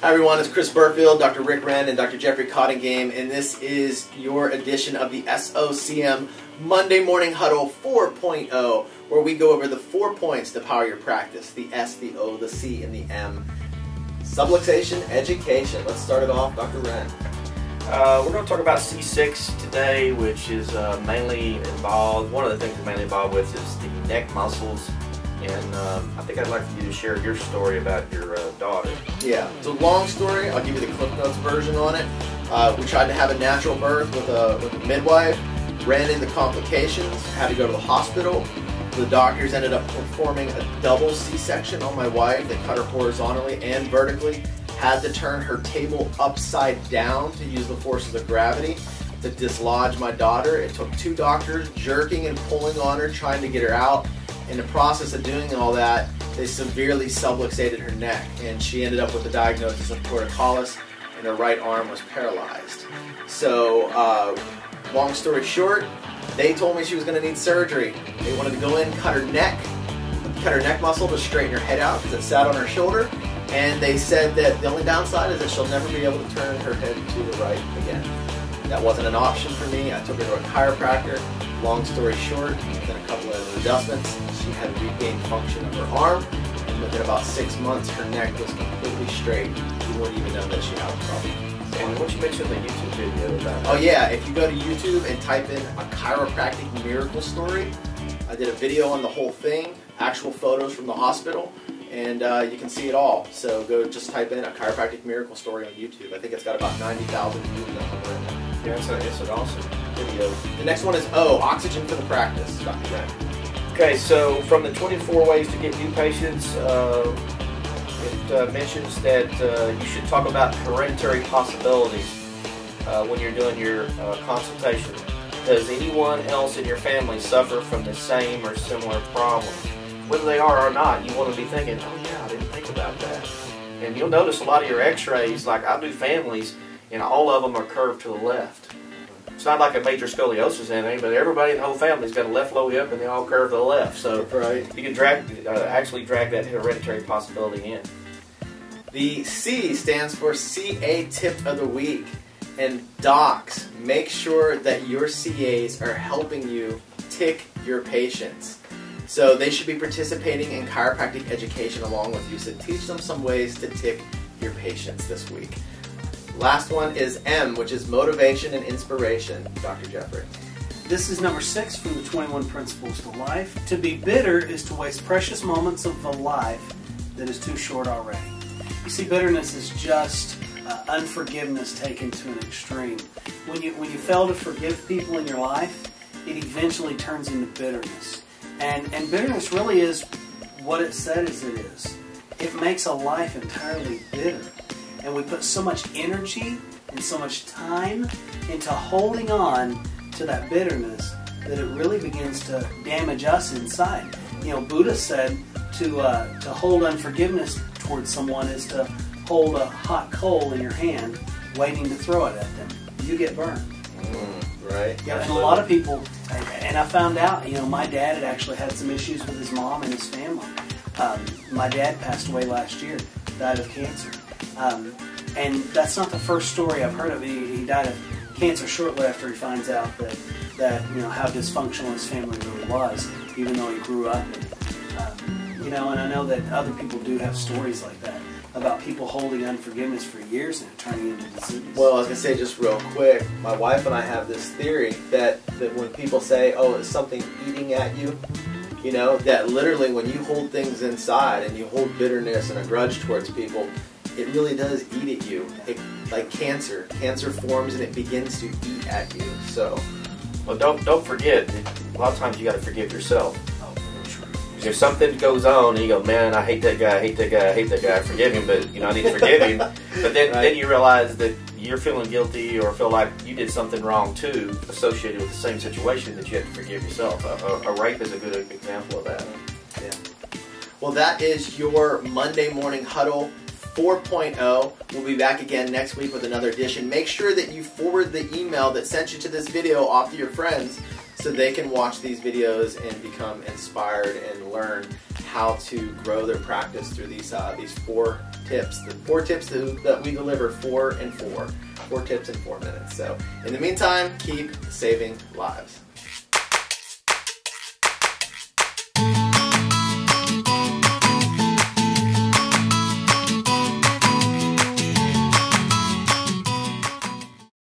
Hi everyone, it's Chris Burfield, Dr. Rick Wren, and Dr. Jeffrey Cottingham, and this is your edition of the SOCM Monday Morning Huddle 4.0, where we go over the 4 points to power your practice: the S, the O, the C, and the M. Subluxation education. Let's start it off, Dr. Wren. We're going to talk about C6 today, which is mainly involved, one of the things we're mainly involved with is the neck muscles. And I think I'd like for you to share your story about your daughter. Yeah, it's a long story. I'll give you the Cliff Notes version on it. We tried to have a natural birth with a midwife, ran into complications, had to go to the hospital. The doctors ended up performing a double C-section on my wife. They cut her horizontally and vertically. Had to turn her table upside down to use the forces of gravity to dislodge my daughter. It took 2 doctors jerking and pulling on her, trying to get her out. In the process of doing all that, they severely subluxated her neck, and she ended up with the diagnosis of torticollis, and her right arm was paralyzed. So, long story short, they told me she was going to need surgery. They wanted to go in, cut her neck muscle to straighten her head out because it sat on her shoulder, and they said that the only downside is that she'll never be able to turn her head to the right again. That wasn't an option for me. I took her to a chiropractor. Long story short, within a couple of adjustments, she had regained function of her arm, and within about 6 months, her neck was completely straight. You wouldn't even know that she had a problem. And what you mentioned in the YouTube video about Oh yeah, if you go to YouTube and type in a chiropractic miracle story, I did a video on the whole thing, actual photos from the hospital, and you can see it all. So go just type in a chiropractic miracle story on YouTube. I think it's got about 90,000 views on it right now. Yeah, it's an awesome video. The next one is O, oxygen for the practice, Dr. Wren. Okay, so from the 24 ways to get new patients, it mentions that you should talk about hereditary possibilities when you're doing your consultation. Does anyone else in your family suffer from the same or similar problem? Whether they are or not, you want to be thinking, oh yeah, I didn't think about that. And you'll notice a lot of your x-rays, like I do families, and all of them are curved to the left. It's not like a major scoliosis or anything, but everybody in the whole family's got a left low hip and they all curve to the left. So right. You can actually drag that hereditary possibility in. The C stands for CA Tip of the Week. And docs, make sure that your CAs are helping you tick your patients. So they should be participating in chiropractic education along with you. So teach them some ways to tick your patients this week. Last one is M, which is motivation and inspiration. Dr. Jeffrey. This is number 6 from the 21 Principles to Life. To be bitter is to waste precious moments of a life that is too short already. You see, bitterness is just unforgiveness taken to an extreme. When you fail to forgive people in your life, it eventually turns into bitterness. And bitterness really is what it says it is. It makes a life entirely bitter. And we put so much energy and so much time into holding on to that bitterness that it really begins to damage us inside. You know, Buddha said to hold unforgiveness towards someone is to hold a hot coal in your hand, waiting to throw it at them. You get burned. Right. Yeah, and a lot of people, and I found out, you know, my dad had actually had some issues with his mom and his family. My dad passed away last year, died of cancer. And that's not the first story I've heard of. He died of cancer shortly after he finds out that you know how dysfunctional his family really was, even though he grew up in it. You know, and I know that other people do have stories like that about people holding unforgiveness for years and it turning into disease. Well, I was going to say just real quick, my wife and I have this theory that when people say, oh, it's something eating at you, you know, that literally when you hold things inside and you hold bitterness and a grudge towards people, it really does eat at you. Like cancer. Cancer forms and it begins to eat at you. So, well, don't forget, a lot of times you got to forgive yourself. Oh, true. If something goes on and you go, man, I hate that guy, I hate that guy, I hate that guy, forgive him, but you know I need to forgive him. But then, right. Then you realize that you're feeling guilty or feel like you did something wrong too, associated with the same situation that you have to forgive yourself. A rape is a good example of that. Yeah. Well, that is your Monday Morning Huddle 4.0. We'll be back again next week with another edition. Make sure that you forward the email that sent you to this video off to your friends so they can watch these videos and become inspired and learn how to grow their practice through these 4 tips. The 4 tips that we deliver, 4 and 4. 4 tips in 4 minutes. So in the meantime, keep saving lives.